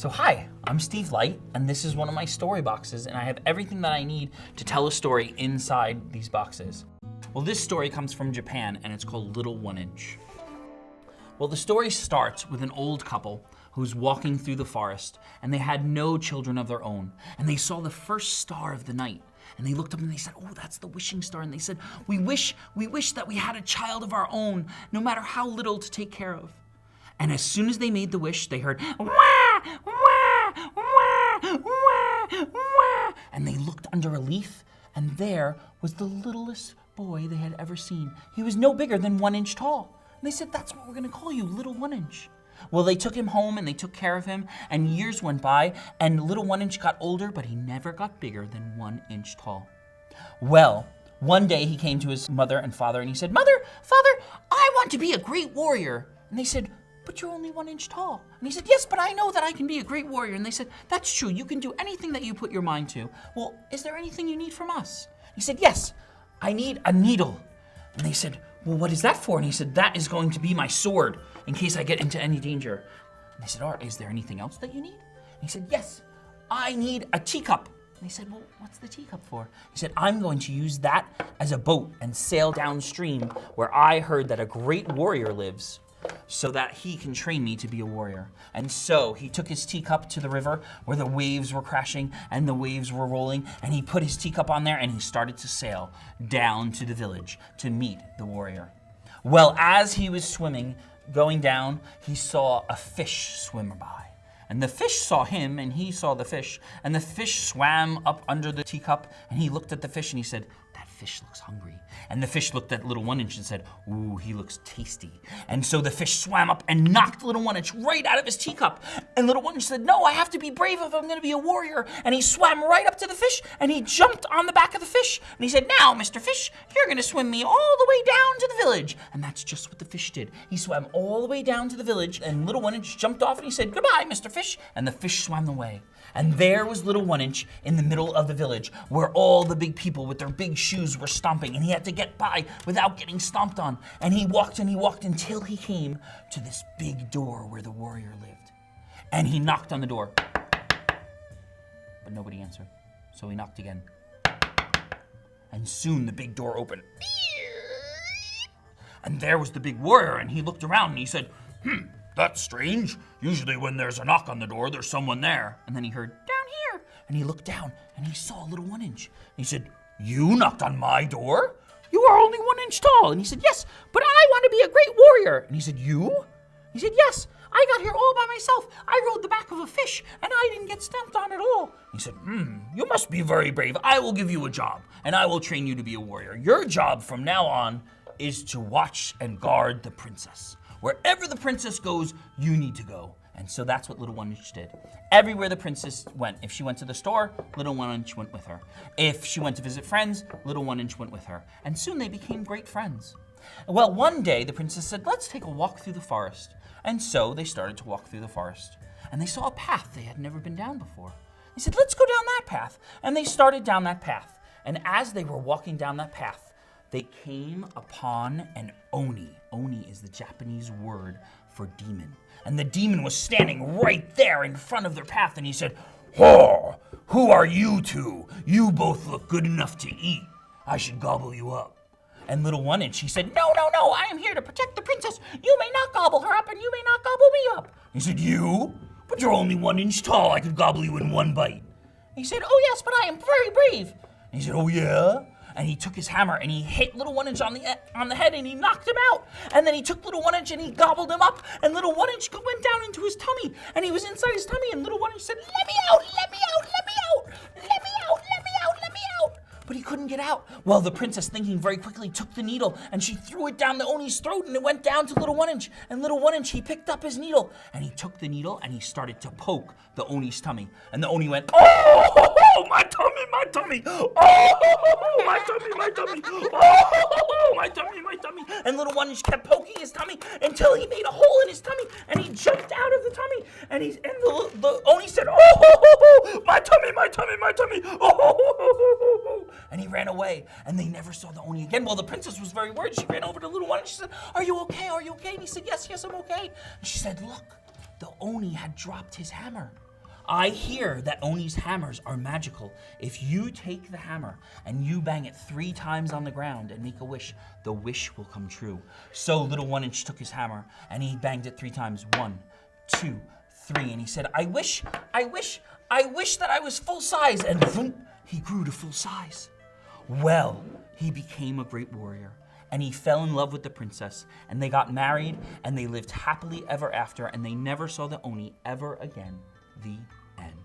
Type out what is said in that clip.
So hi, I'm Steve Light, and this is one of my story boxes, and I have everything that I need to tell a story inside these boxes. Well, this story comes from Japan, and it's called Little One Inch. Well, the story starts with an old couple who's walking through the forest, and they had no children of their own, and they saw the first star of the night. And they looked up and they said, oh, that's the wishing star. And they said, we wish that we had a child of our own, no matter how little to take care of. And as soon as they made the wish, they heard, wah, wah, wah, wah, wah. And they looked under a leaf, and there was the littlest boy they had ever seen. He was no bigger than 1 inch tall. And they said, that's what we're gonna call you, Little 1 Inch. Well, they took him home and they took care of him, and years went by, and Little 1 Inch got older, but he never got bigger than 1 inch tall. Well, one day he came to his mother and father and he said, Mother, Father, I want to be a great warrior. And they said, but you're only 1 inch tall. And he said, yes, but I know that I can be a great warrior. And they said, that's true, you can do anything that you put your mind to. Well, is there anything you need from us? He said, yes, I need a needle. And they said, well, what is that for? And he said, that is going to be my sword in case I get into any danger. And they said, all right, is there anything else that you need? And he said, yes, I need a teacup. And they said, well, what's the teacup for? He said, I'm going to use that as a boat and sail downstream where I heard that a great warrior lives, so that he can train me to be a warrior. And so he took his teacup to the river where the waves were crashing and the waves were rolling, and he put his teacup on there and he started to sail down to the village to meet the warrior. Well, as he was swimming, going down, he saw a fish swim by. And the fish saw him and he saw the fish, and the fish swam up under the teacup, and he looked at the fish and he said, that fish looks hungry. And the fish looked at Little 1 Inch and said, ooh, he looks tasty. And so the fish swam up and knocked Little 1 Inch right out of his teacup. And Little 1 Inch said, no, I have to be brave if I'm gonna be a warrior. And he swam right up to the fish and he jumped on the back of the fish. And he said, now, Mr. Fish, you're gonna swim me all the way down to the village. And that's just what the fish did. He swam all the way down to the village, and Little 1 Inch jumped off and he said, goodbye, Mr. Fish. And the fish swam away. And there was Little 1 Inch in the middle of the village where all the big people with their big shoes were stomping, and he had to get by without getting stomped on. And he walked until he came to this big door where the warrior lived. And he knocked on the door, but nobody answered. So he knocked again. And soon the big door opened. And there was the big warrior, and he looked around and he said, that's strange. Usually when there's a knock on the door, there's someone there. And then he heard, down here. And he looked down and he saw Little 1 Inch. And he said, you knocked on my door? You are only 1 inch tall. And he said, yes, but I want to be a great warrior. And he said, you? He said, yes, I got here all by myself. I rode the back of a fish and I didn't get stamped on at all. He said, you must be very brave. I will give you a job and I will train you to be a warrior. Your job from now on is to watch and guard the princess. Wherever the princess goes, you need to go. And so that's what Little 1 Inch did. Everywhere the princess went, if she went to the store, Little 1 Inch went with her. If she went to visit friends, Little 1 Inch went with her. And soon they became great friends. Well, one day the princess said, let's take a walk through the forest. And so they started to walk through the forest. And they saw a path they had never been down before. They said, let's go down that path. And they started down that path. And as they were walking down that path, they came upon an oni. Oni is the Japanese word for demon. And the demon was standing right there in front of their path, and he said, oh, who are you two? You both look good enough to eat. I should gobble you up. And Little 1 Inch, he said, no, I am here to protect the princess. You may not gobble her up, and you may not gobble me up. He said, you? But you're only 1 inch tall. I could gobble you in one bite. He said, oh yes, but I am very brave. And he said, oh yeah? And he took his hammer and he hit Little 1 Inch on the head and he knocked him out. And then he took Little 1 Inch and he gobbled him up. And Little 1 Inch went down into his tummy and he was inside his tummy. And Little 1 Inch said, let me out, let me out, let me out, let me out, let me out, let me out. But he couldn't get out. Well, the princess, thinking very quickly, took the needle and she threw it down the Oni's throat and it went down to Little 1 Inch. And Little 1 Inch, he picked up his needle and he took the needle and he started to poke the Oni's tummy. And the Oni went, oh, my tummy, my tummy. Oh, my tummy, my tummy. Oh, my tummy, my tummy. And Little 1 Inch kept poking his tummy until he made a hole in his tummy and he jumped out of the tummy. And the Oni said, oh, my tummy, my tummy, my tummy. Oh, and he ran away, and they never saw the Oni again. Well, the princess was very worried. She ran over to Little 1 and she said, are you okay? And he said, yes, I'm okay. And she said, look, the Oni had dropped his hammer. I hear that Oni's hammers are magical. If you take the hammer and you bang it 3 times on the ground and make a wish, the wish will come true. So little One Inch took his hammer and he banged it 3 times. 1, 2, 3, and he said, I wish that I was full size, and boom, he grew to full size. Well, he became a great warrior, and he fell in love with the princess, and they got married, and they lived happily ever after, and they never saw the Oni ever again. The end.